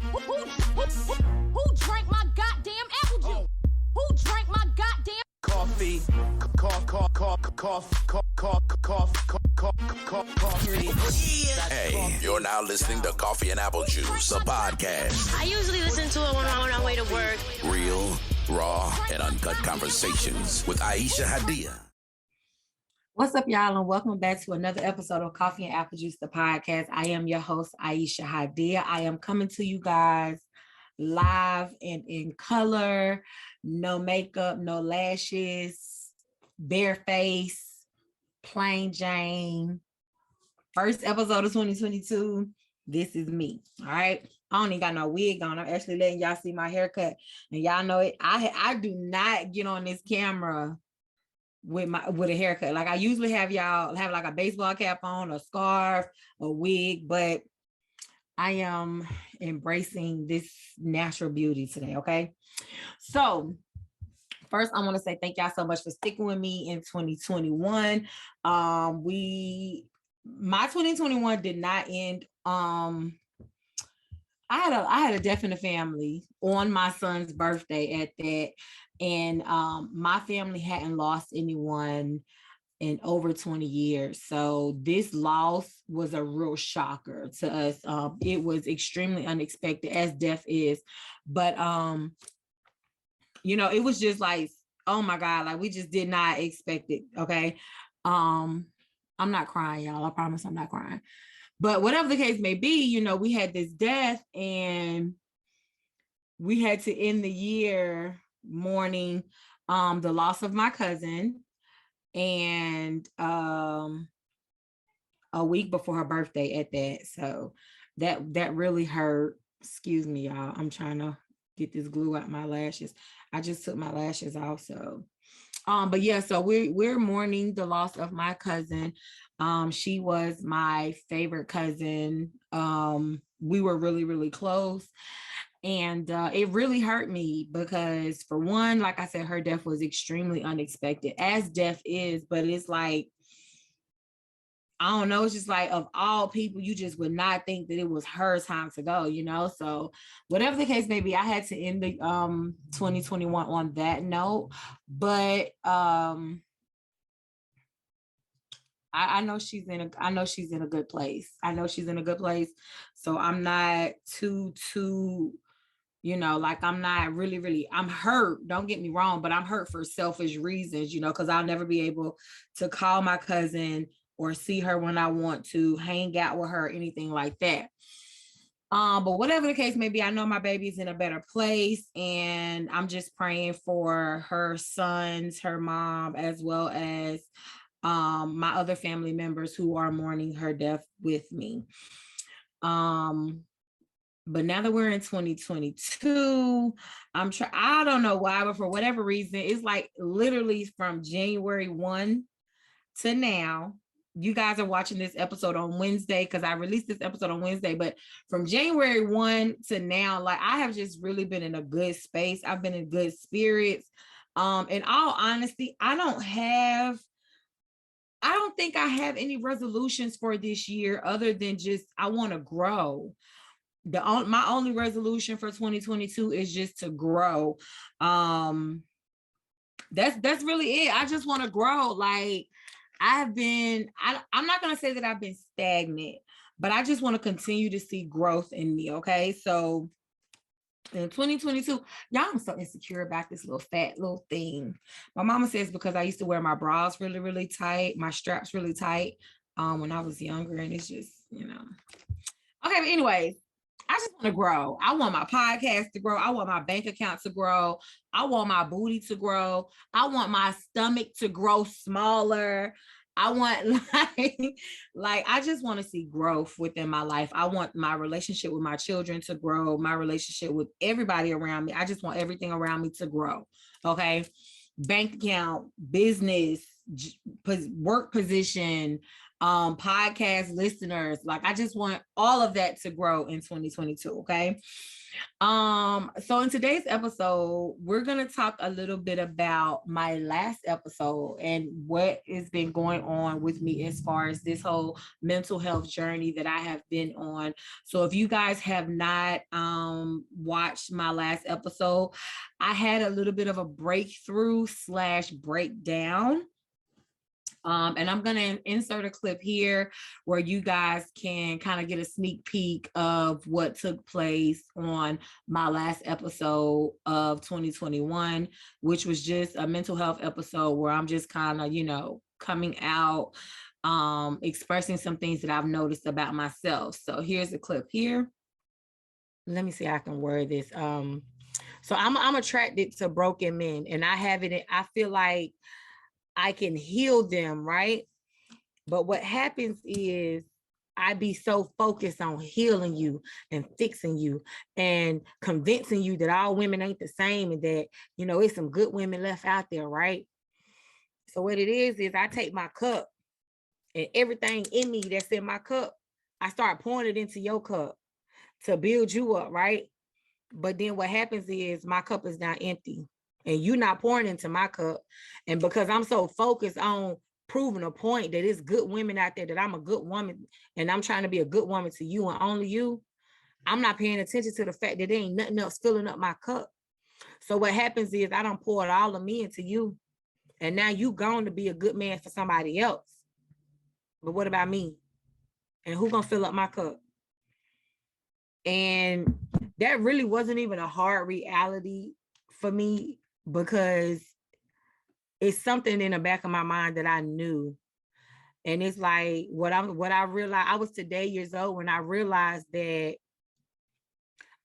Who drank my goddamn apple juice? Who drank my goddamn coffee? Hey, you're now listening to Coffee and Apple Juice, a podcast. I usually listen to it when I'm on my way to work. Real, raw, and uncut conversations with Aisha Hadiya. What's up, y'all, and welcome back to another episode of Coffee and Apple Juice, the podcast. I am your host, Aisha Hadiya. I am coming to you guys live and in color, no makeup, no lashes, bare face, plain Jane. First episode of 2022. This is me. All right. I don't even got no wig on. I'm actually letting y'all see my haircut. And y'all know it. I do not get on this camera with a haircut. Like I usually have y'all have like a baseball cap on, a scarf, a wig, but I am embracing this natural beauty today. Okay. So first, I want to say thank y'all so much for sticking with me in 2021. My 2021 did not end. I had a death in the family on my son's birthday at that. And my family hadn't lost anyone in over 20 years. So this loss was a real shocker to us. It was extremely unexpected, as death is. But, it was just like, oh my God, like we just did not expect it. Okay. I'm not crying, y'all. I promise I'm not crying. But whatever the case may be, we had this death and we had to end the year mourning the loss of my cousin and a week before her birthday at that. So that really hurt. Excuse me, y'all. I'm trying to get this glue out my lashes. I just took my lashes off. So but yeah, so we're mourning the loss of my cousin. She was my favorite cousin. We were really, really close. And it really hurt me because, for one, like I said, her death was extremely unexpected, as death is. But it's like, I don't know, it's just like, of all people, you just would not think that it was her time to go, So whatever the case may be, I had to end the 2021 on that note. But I know she's in a good place. I know she's in a good place. So I'm not too like I'm not really, I'm hurt. Don't get me wrong, but I'm hurt for selfish reasons, because I'll never be able to call my cousin or see her when I want to, hang out with her, anything like that. But whatever the case may be, I know my baby's in a better place, and I'm just praying for her sons, her mom, as well as my other family members who are mourning her death with me. But now that we're in 2022, I don't know why, but for whatever reason, it's like literally from January 1 to now. You guys are watching this episode on Wednesday because I released this episode on Wednesday, but from January 1 to now, like I have just really been in a good space. I've been in good spirits. In all honesty, I don't think I have any resolutions for this year other than just, I want to grow. My only resolution for 2022 is just to grow. That's really it. I just want to grow. Like I'm not going to say that I've been stagnant, but I just want to continue to see growth in me. Okay. So in 2022, y'all, I'm so insecure about this little fat little thing. My mama says because I used to wear my bras really, really tight, my straps really tight when I was younger. And it's just, Okay. But anyways, I just want to grow. I want my podcast to grow. I want my bank account to grow. I want my booty to grow. I want my stomach to grow smaller. I want I just want to see growth within my life. I want my relationship with my children to grow, my relationship with everybody around me. I just want everything around me to grow. Okay. Bank account, business, work position, podcast listeners. Like, I just want all of that to grow in 2022. Okay. So in today's episode, we're going to talk a little bit about my last episode and what has been going on with me as far as this whole mental health journey that I have been on. So if you guys have not watched my last episode, I had a little bit of a breakthrough / breakdown. And I'm going to insert a clip here where you guys can kind of get a sneak peek of what took place on my last episode of 2021, which was just a mental health episode where I'm just kind of, coming out, expressing some things that I've noticed about myself. So here's a clip here. Let me see how I can word this. So I'm attracted to broken men, and I feel like I can heal them, right? But what happens is I be so focused on healing you and fixing you and convincing you that all women ain't the same and that, it's some good women left out there, right? So what it is I take my cup and everything in me that's in my cup, I start pouring it into your cup to build you up, right? But then what happens is my cup is now empty. And you're not pouring into my cup. And because I'm so focused on proving a point that it's good women out there, that I'm a good woman and I'm trying to be a good woman to you and only you, I'm not paying attention to the fact that there ain't nothing else filling up my cup. So what happens is I don't pour it all of me into you. And now you gone to be a good man for somebody else. But what about me? And who gonna fill up my cup? And that really wasn't even a hard reality for me, because it's something in the back of my mind that I knew. And it's like what I realized, I was today years old when I realized that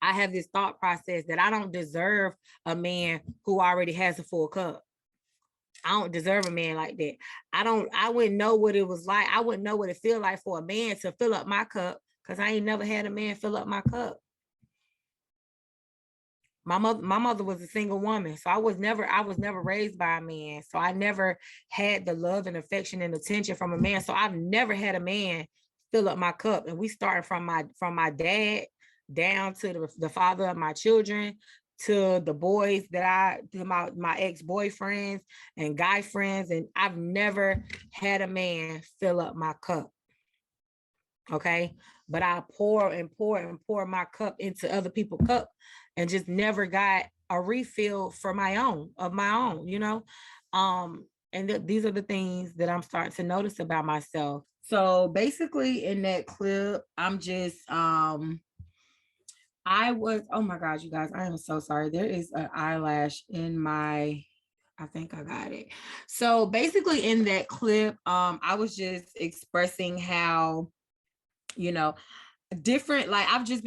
I have this thought process that I don't deserve a man who already has a full cup. I don't deserve a man like that. I wouldn't know what it was like. I wouldn't know what it feel like for a man to fill up my cup, because I ain't never had a man fill up my cup. My mother was a single woman, so I was never raised by a man. So I never had the love and affection and attention from a man. So I've never had a man fill up my cup. And we started from my dad down to the father of my children, to the boys to my ex-boyfriends and guy friends. And I've never had a man fill up my cup. Okay. But I pour and pour and pour my cup into other people's cup and just never got a refill for my own. And these are the things that I'm starting to notice about myself. So basically in that clip, I'm just, oh my God, you guys, I am so sorry. There is an eyelash in I think I got it. So basically in that clip, I was just expressing how, different, like I've just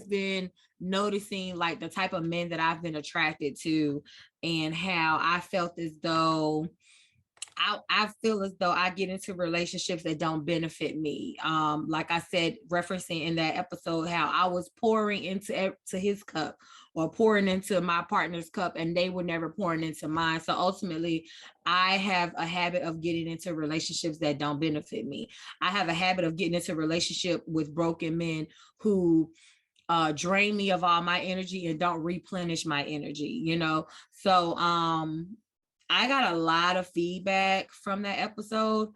been noticing like the type of men that I've been attracted to, and how I felt as though I feel as though I get into relationships that don't benefit me. Like I said, referencing in that episode, how I was pouring into his cup or pouring into my partner's cup, and they were never pouring into mine. So ultimately, I have a habit of getting into relationships that don't benefit me. I have a habit of getting into relationship with broken men who drain me of all my energy and don't replenish my energy, So I got a lot of feedback from that episode.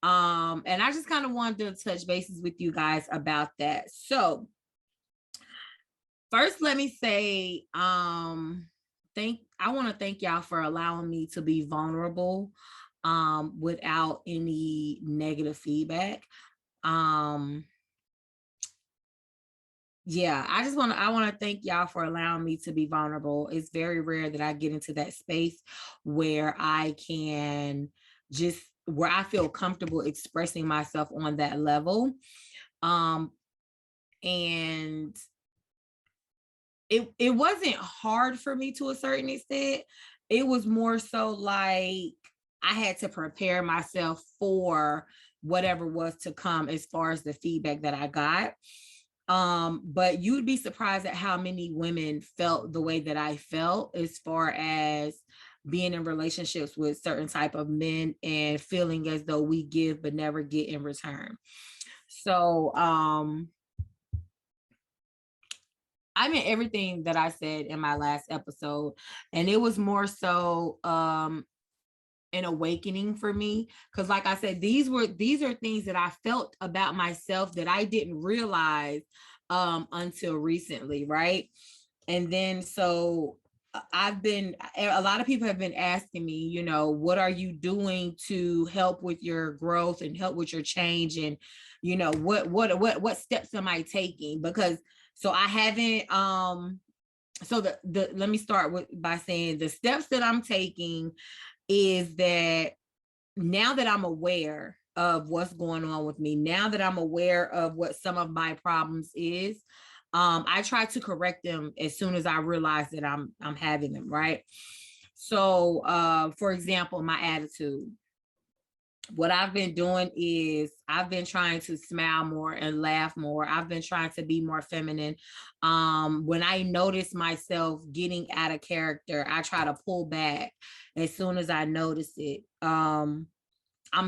And I just kind of wanted to touch bases with you guys about that. So first, let me say, I want to thank y'all for allowing me to be vulnerable without any negative feedback. Yeah, I want to thank y'all for allowing me to be vulnerable. It's very rare that I get into that space where I feel comfortable expressing myself on that level. And it wasn't hard for me to a certain extent. It was more so like I had to prepare myself for whatever was to come as far as the feedback that I got. But you'd be surprised at how many women felt the way that I felt, as far as being in relationships with certain type of men and feeling as though we give but never get in return. So I meant everything that I said in my last episode, and it was more so an awakening for me, because like I said, these are things that I felt about myself that I didn't realize until recently, right? And then so a lot of people have been asking me, you know, what are you doing to help with your growth and help with your change, and you know, what steps am I taking? Because so I haven't so the let me start by saying the steps that I'm taking is that now that I'm aware of what's going on with me, now that I'm aware of what some of my problems is, I try to correct them as soon as I realize that I'm having them, right? So for example, my attitude. What I've been doing is I've been trying to smile more and laugh more. I've been trying to be more feminine. When I notice myself getting out of character, I try to pull back as soon as I notice it. I'm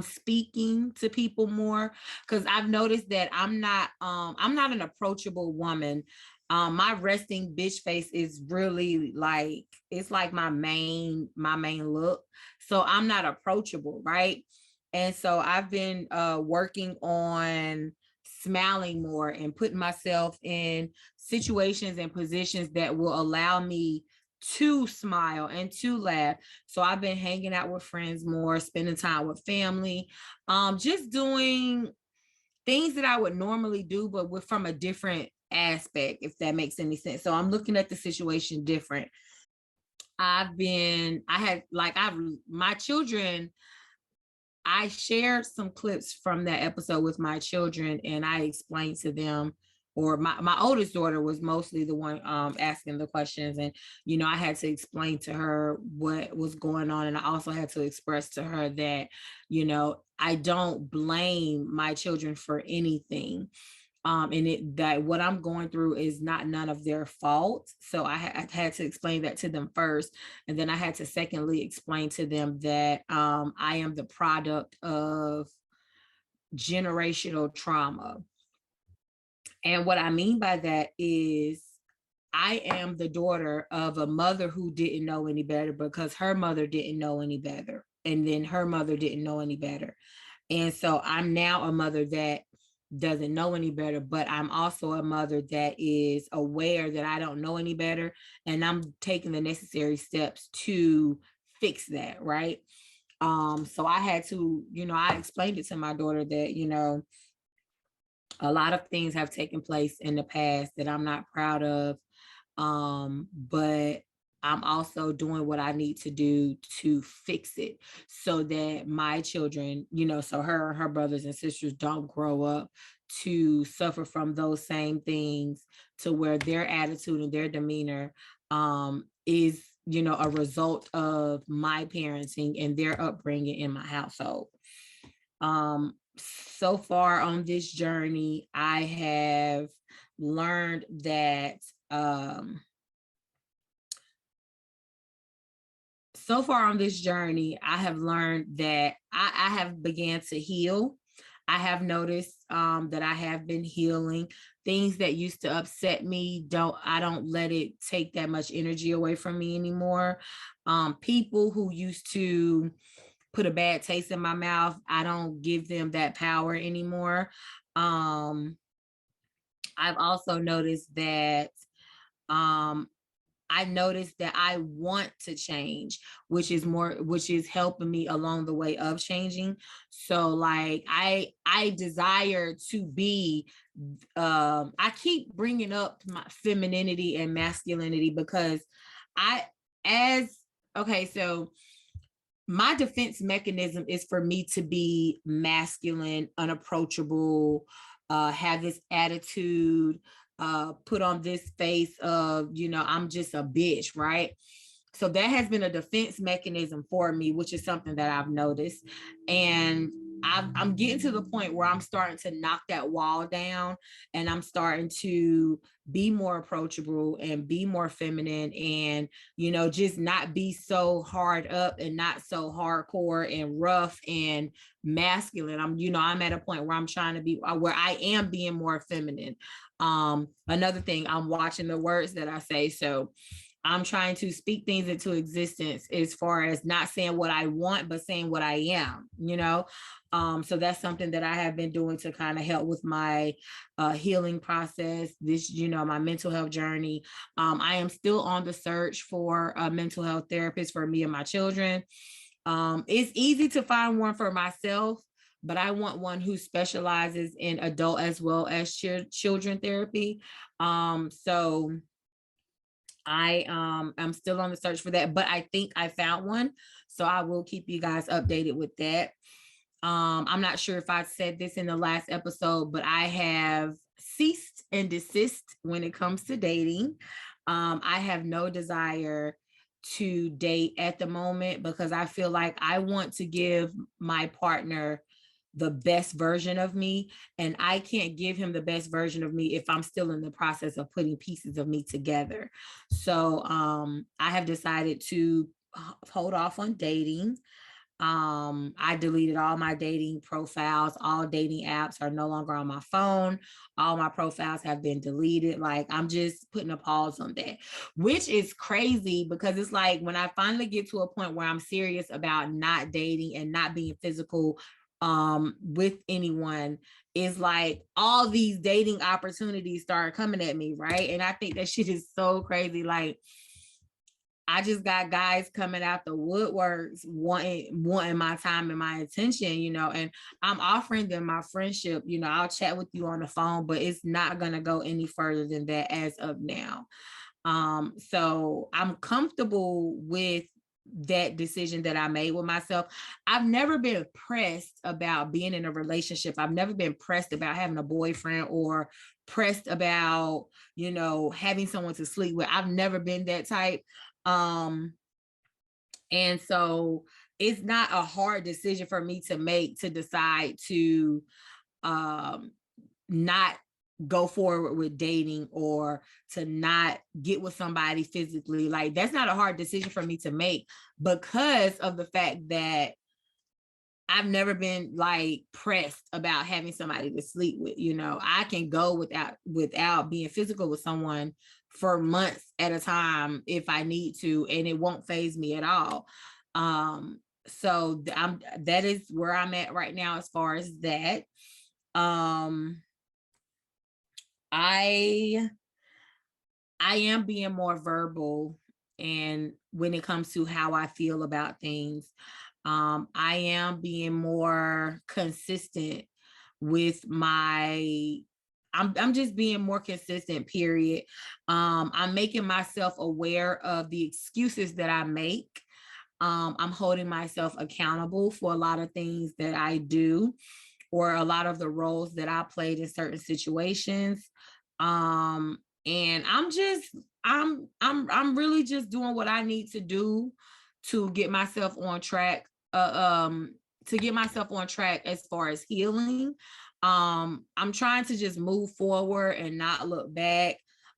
speaking to people more because I've noticed that I'm not an approachable woman. My resting bitch face is really like, it's like my main look. So I'm not approachable, right? And so I've been working on smiling more and putting myself in situations and positions that will allow me to smile and to laugh. So I've been hanging out with friends more, spending time with family, just doing things that I would normally do, but with from a different aspect, if that makes any sense. So I'm looking at the situation different. My children, I shared some clips from that episode with my children, and I explained to them, or my oldest daughter was mostly the one asking the questions. And, you know, I had to explain to her what was going on. And I also had to express to her that, you know, I don't blame my children for anything. That what I'm going through is not none of their fault. So I had to explain that to them first, and then I had to secondly explain to them that I am the product of generational trauma. And what I mean by that is I am the daughter of a mother who didn't know any better because her mother didn't know any better, and then her mother didn't know any better. And so I'm now a mother that doesn't know any better, but I'm also a mother that is aware that I don't know any better, and I'm taking the necessary steps to fix that, right? So I had to, you know, I explained it to my daughter that, you know, a lot of things have taken place in the past that I'm not proud of, but I'm also doing what I need to do to fix it so that my children, you know, so her brothers and sisters don't grow up to suffer from those same things, to where their attitude and their demeanor is, you know, a result of my parenting and their upbringing in my household. So far on this journey, I have learned that so far on this journey, I have learned that I have began to heal. I have noticed that I have been healing. Things that used to upset me, I don't let it take that much energy away from me anymore. People who used to put a bad taste in my mouth, I don't give them that power anymore. I've also noticed that I noticed that I want to change, which is helping me along the way of changing. So like I desire to be, I keep bringing up my femininity and masculinity because so my defense mechanism is for me to be masculine, unapproachable, have this attitude, put on this face of, you know, I'm just a bitch, right? So that has been a defense mechanism for me, which is something that I've noticed. And I'm getting to the point where I'm starting to knock that wall down, and I'm starting to be more approachable and be more feminine, and, you know, just not be so hard up and not so hardcore and rough and masculine. I'm at a point where I'm trying to be, where I am being more feminine. Another thing, I'm watching the words that I say. So I'm trying to speak things into existence, as far as not saying what I want, but saying what I am, you know? So that's something that I have been doing to kind of help with my healing process, this, my mental health journey. I am still on the search for a mental health therapist for me and my children. It's easy to find one for myself, but I want one who specializes in adult as well as children therapy. So I'm still on the search for that, but I think I found one. So I will keep you guys updated with that. I'm not sure if I said this in the last episode, but I have ceased and desist when it comes to dating. I have no desire to date at the moment, because I feel like I want to give my partner the best version of me, and I can't give him the best version of me if I'm still in the process of putting pieces of me together. So I have decided to hold off on dating. I deleted all my dating profiles. All dating apps are no longer on my phone. All my profiles have been deleted. Like, I'm just putting a pause on that, which is crazy, because it's like, when I finally get to a point where I'm serious about not dating and not being physical with anyone, is like all these dating opportunities start coming at me, right? And I think that shit is so crazy. Like, I just got guys coming out the woodworks wanting my time and my attention, and I'm offering them my friendship. I'll chat with you on the phone, but it's not going to go any further than that as of now. So I'm comfortable with that decision that I made with myself. I've never been pressed about being in a relationship. I've never been pressed about having a boyfriend, or pressed about, having someone to sleep with. I've never been that type. And so it's not a hard decision for me to make, to decide to not go forward with dating, or to not get with somebody physically. Like, that's not a hard decision for me to make, because of the fact that I've never been like pressed about having somebody to sleep with. I can go without being physical with someone for months at a time if I need to, and it won't faze me at all. So that is where I'm at right now as far as that. I am being more verbal, and when it comes to how I feel about things, I am being more consistent with I'm just being more consistent, period. I'm making myself aware of the excuses that I make. I'm holding myself accountable for a lot of things that I do, or a lot of the roles that I played in certain situations. And I'm really just doing what I need to do to get myself on track, as far as healing. I'm trying to just move forward and not look back.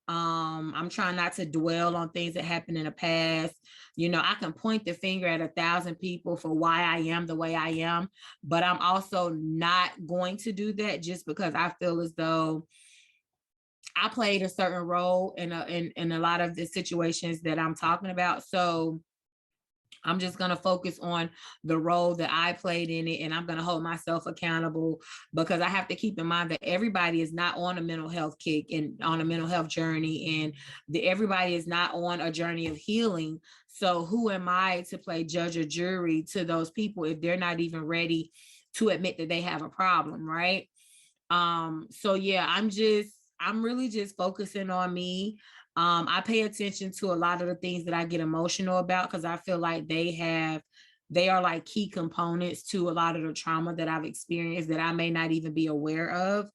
I'm trying not to dwell on things that happened in the past. I can point the finger at 1,000 people for why I am the way I am, but I'm also not going to do that just because I feel as though I played a certain role in a lot of the situations that I'm talking about. So I'm just going to focus on the role that I played in it, and I'm going to hold myself accountable, because I have to keep in mind that everybody is not on a mental health kick and on a mental health journey, and everybody is not on a journey of healing. So who am I to play judge or jury to those people if they're not even ready to admit that they have a problem, right? So yeah, I'm really just focusing on me. I pay attention to a lot of the things that I get emotional about, because I feel like they are like key components to a lot of the trauma that I've experienced that I may not even be aware of.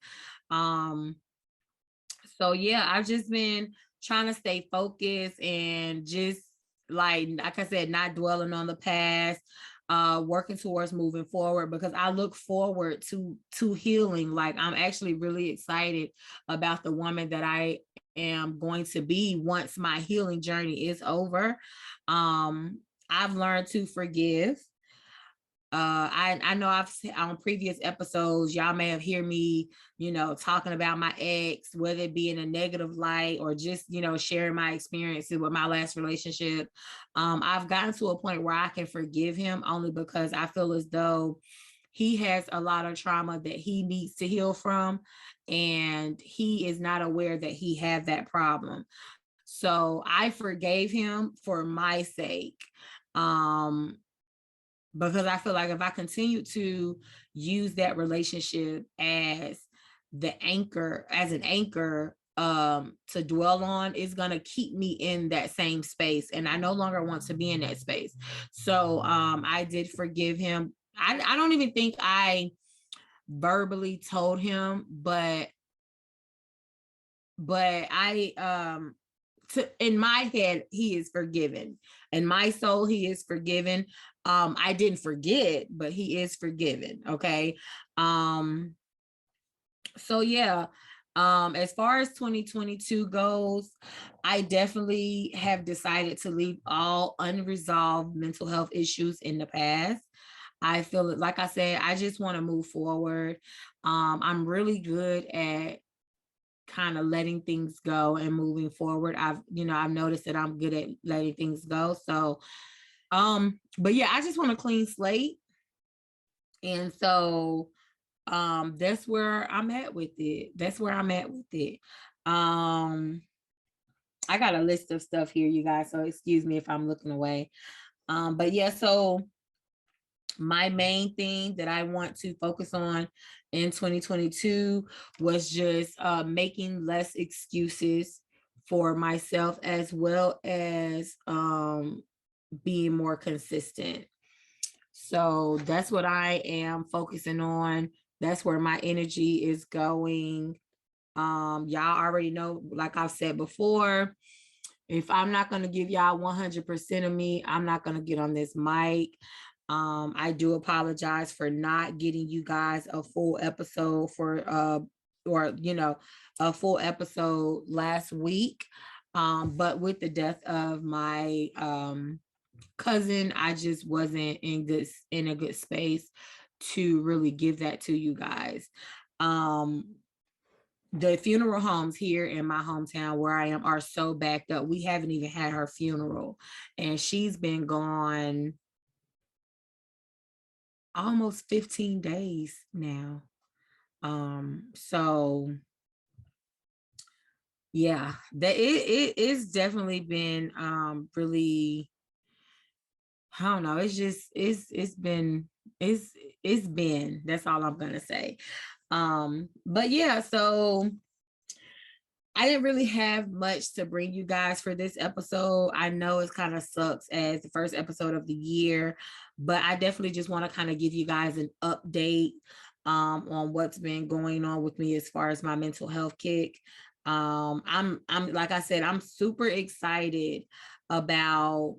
So yeah, I've just been trying to stay focused and just like I said, not dwelling on the past. working towards moving forward, because I look forward to healing. Like, I'm actually really excited about the woman that I am going to be once my healing journey is over. I've learned to forgive. I know I've said on previous episodes, y'all may have heard me, talking about my ex, whether it be in a negative light or just, sharing my experiences with my last relationship. I've gotten to a point where I can forgive him only because I feel as though he has a lot of trauma that he needs to heal from, and he is not aware that he had that problem. So I forgave him for my sake. Because I feel like if I continue to use that relationship as an anchor to dwell on, is going to keep me in that same space, and I no longer want to be in that space. So I did forgive him. I don't even think I verbally told him, but I in my head, he is forgiven. In my soul, he is forgiven. I didn't forget, but he is forgiven. Okay. So yeah, as far as 2022 goes, I definitely have decided to leave all unresolved mental health issues in the past. I feel it, like I said, I just want to move forward. I'm really good at kind of letting things go and moving forward. I've noticed that I'm good at letting things go. So, but yeah, I just want a clean slate. And so, that's where I'm at with it. I got a list of stuff here, you guys, so excuse me if I'm looking away. But yeah, so my main thing that I want to focus on in 2022 was just making less excuses for myself, as well as being more consistent. So that's what I am focusing on. That's where my energy is going. Y'all already know, like I've said before, if I'm not going to give y'all 100% of me, I'm not going to get on this mic. I do apologize for not getting you guys a full episode a full episode last week. But with the death of my cousin, I just wasn't in a good space to really give that to you guys. The funeral homes here in my hometown where I am are so backed up. We haven't even had her funeral, and she's been gone almost 15 days now. So yeah, that it's definitely been really, I don't know, it's been, that's all I'm gonna say. But yeah, so I didn't really have much to bring you guys for this episode. I know it kind of sucks as the first episode of the year, but I definitely just want to kind of give you guys an update on what's been going on with me as far as my mental health kick. I'm like I said, I'm super excited about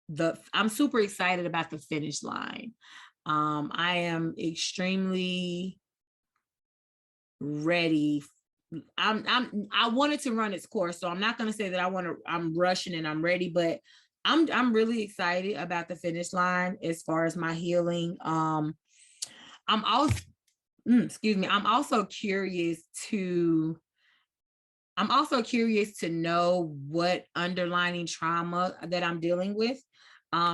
the finish line. I am extremely ready. I wanted to run its course, so I'm not going to say that I'm rushing and I'm ready, but I'm really excited about the finish line as far as my healing. I'm also I'm also curious to know what underlying trauma that I'm dealing with.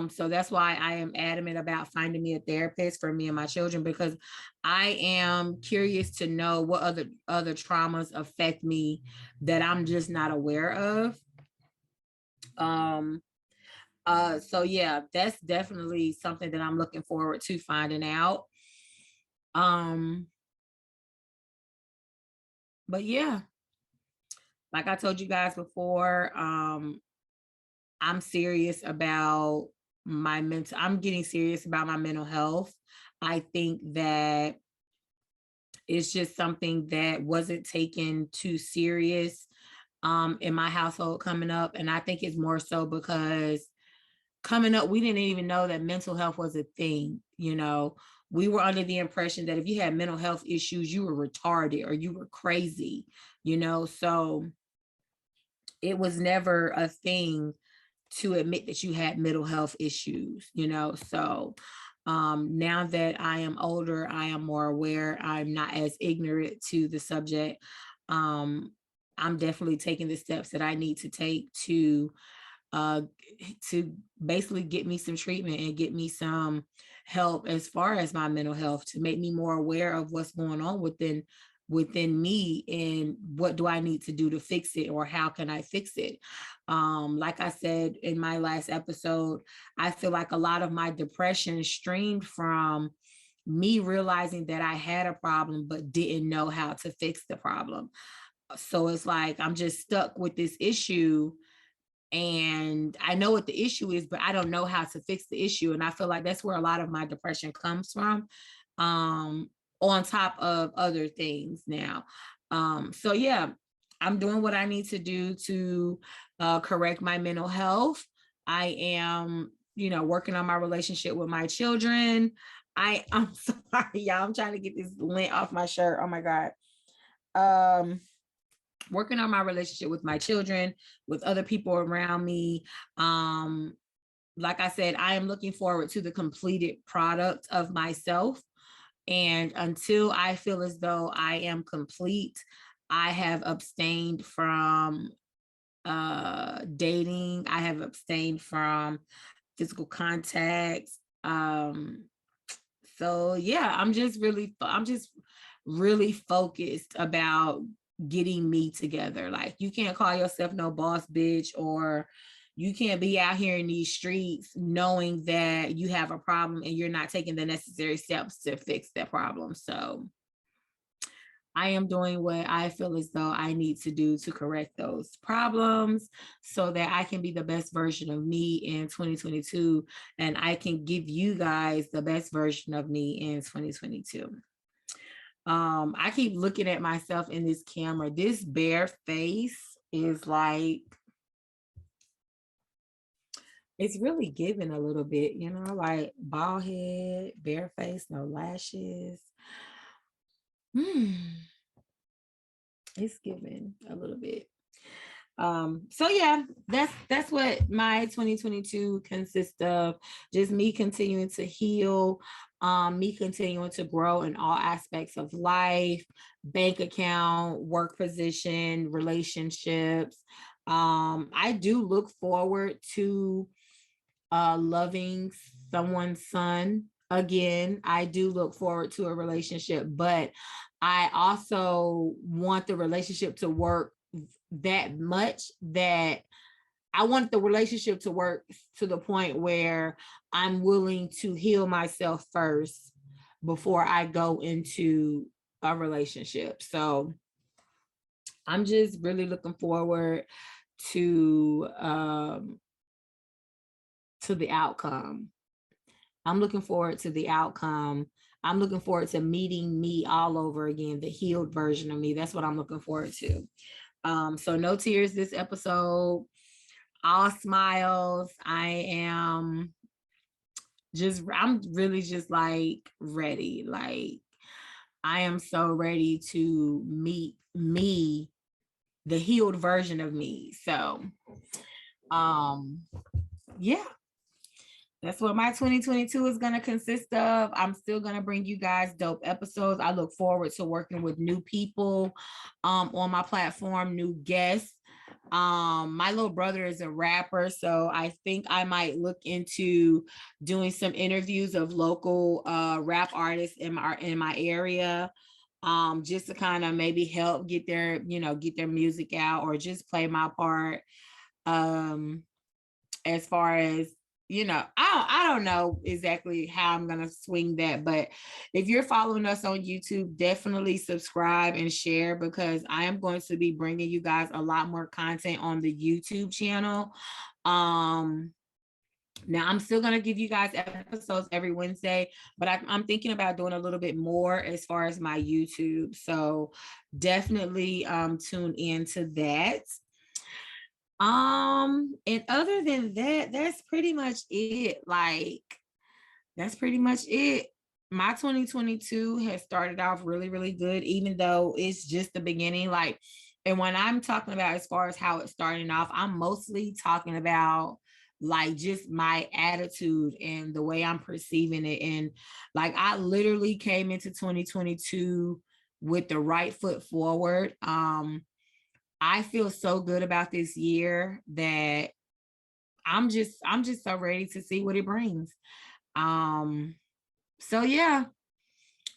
So that's why I am adamant about finding me a therapist for me and my children, because I am curious to know what other traumas affect me that I'm just not aware of. So yeah, that's definitely something that I'm looking forward to finding out. But yeah, like I told you guys before, I'm serious about I'm getting serious about my mental health. I think that it's just something that wasn't taken too serious in my household coming up. And I think it's more so because coming up, we didn't even know that mental health was a thing. You know, we were under the impression that if you had mental health issues, you were retarded or you were crazy, you know. So it was never a thing to admit that you had mental health issues, you know. So now that I am older, I am more aware, I'm not as ignorant to the subject. um, I'm definitely taking the steps that I need to take uh, to basically get me some treatment and get me some help as far as my mental health, to make me more aware of what's going on within me, and what do I need to do to fix it, or how can I fix it. Like I said in my last episode, I feel like a lot of my depression streamed from me realizing that I had a problem but didn't know how to fix the problem. So it's like I'm just stuck with this issue, and I know what the issue is, but I don't know how to fix the issue. And I feel like that's where a lot of my depression comes from, um, on top of other things now. So yeah, I'm doing what I need to do to correct my mental health. I am, you know, working on my relationship with my children. I'm sorry, y'all. I'm trying to get this lint off my shirt. Oh my God. Working on my relationship with my children, with other people around me. Like I said, I am looking forward to the completed product of myself. And until I feel as though I am complete, I have abstained from dating. I have abstained from physical contacts. So yeah, I'm just really focused about getting me together. Like, you can't call yourself no boss bitch, or you can't be out here in these streets knowing that you have a problem and you're not taking the necessary steps to fix that problem. So I am doing what I feel as though I need to do to correct those problems so that I can be the best version of me in 2022, and I can give you guys the best version of me in 2022. I keep looking at myself in this camera. This bare face is like, it's really giving a little bit, you know, like bald head, bare face, no lashes. It's giving a little bit. So yeah, that's what my 2022 consists of. Just me continuing to heal, me continuing to grow in all aspects of life, bank account, work position, relationships. I do look forward to loving someone's son again. I do look forward to a relationship, but I also want the relationship to work that much that I want the relationship to work to the point where I'm willing to heal myself first before I go into a relationship. So I'm just really looking forward to the outcome. I'm looking forward to the outcome. I'm looking forward to meeting me all over again, the healed version of me. That's what I'm looking forward to. So no tears this episode, all smiles. I'm really just like ready. Like, I am so ready to meet me, the healed version of me. So, yeah, that's what my 2022 is going to consist of. I'm still going to bring you guys dope episodes. I look forward to working with new people on my platform, new guests. My little brother is a rapper, so I think I might look into doing some interviews of local rap artists in my area, just to kind of maybe help get their music out, or just play my part. As far as, I don't know exactly how I'm going to swing that, but if you're following us on YouTube, definitely subscribe and share, because I am going to be bringing you guys a lot more content on the YouTube channel. Now I'm still going to give you guys episodes every Wednesday, but I'm thinking about doing a little bit more as far as my YouTube. So definitely tune into that. And other than that, that's pretty much it. Like, that's pretty much it. My 2022 has started off really, really good, even though it's just the beginning. Like, and when I'm talking about as far as how it's starting off, I'm mostly talking about like just my attitude and the way I'm perceiving it. And like, I literally came into 2022 with the right foot forward. I feel so good about this year that I'm just so ready to see what it brings. So yeah,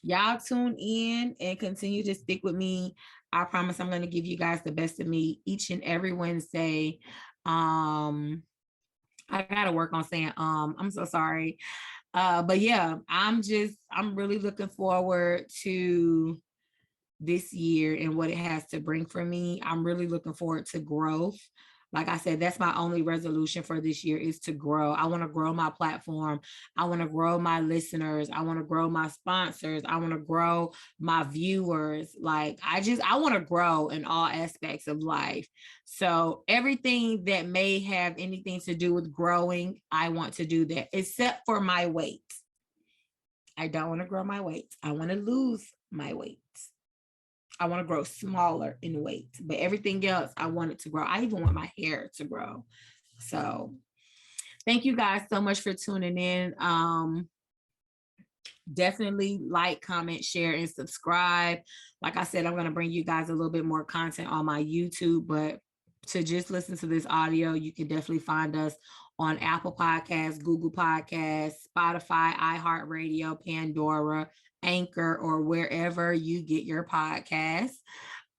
y'all tune in and continue to stick with me. I promise I'm going to give you guys the best of me each and every Wednesday. I gotta work on saying I'm so sorry. But yeah, I'm really looking forward to this year and what it has to bring for me. I'm really looking forward to growth. Like I said, that's my only resolution for this year is to grow. I want to grow my platform. I want to grow my listeners. I want to grow my sponsors. I want to grow my viewers. Like I want to grow in all aspects of life. So everything that may have anything to do with growing, I want to do that, except for my weight. I don't want to grow my weight. I want to lose my weight. I want to grow smaller in weight, but everything else I want it to grow. I even want my hair to grow. So thank you guys so much for tuning in. Definitely like, comment, share, and subscribe. Like I said, I'm going to bring you guys a little bit more content on my YouTube, but to just listen to this audio, you can definitely find us on Apple Podcasts, Google Podcasts, Spotify, iHeartRadio, Pandora, Anchor, or wherever you get your podcasts.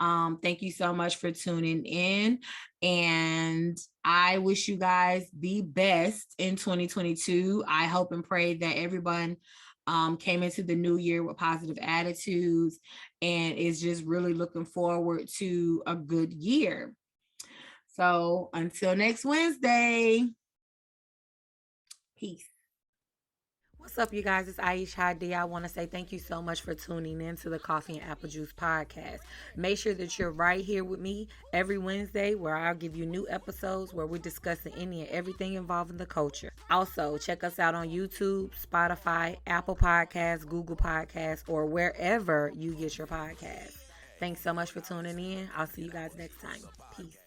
Thank you so much for tuning in. And I wish you guys the best in 2022. I hope and pray that everyone came into the new year with positive attitudes and is just really looking forward to a good year. So until next Wednesday, peace. What's up, you guys? It's Aisha Hadiya. I want to say thank you so much for tuning in to the Coffee and Apple Juice podcast. Make sure that you're right here with me every Wednesday where I'll give you new episodes where we're discussing any and everything involving the culture. Also, check us out on YouTube, Spotify, Apple Podcasts, Google Podcasts, or wherever you get your podcasts. Thanks so much for tuning in. I'll see you guys next time. Peace.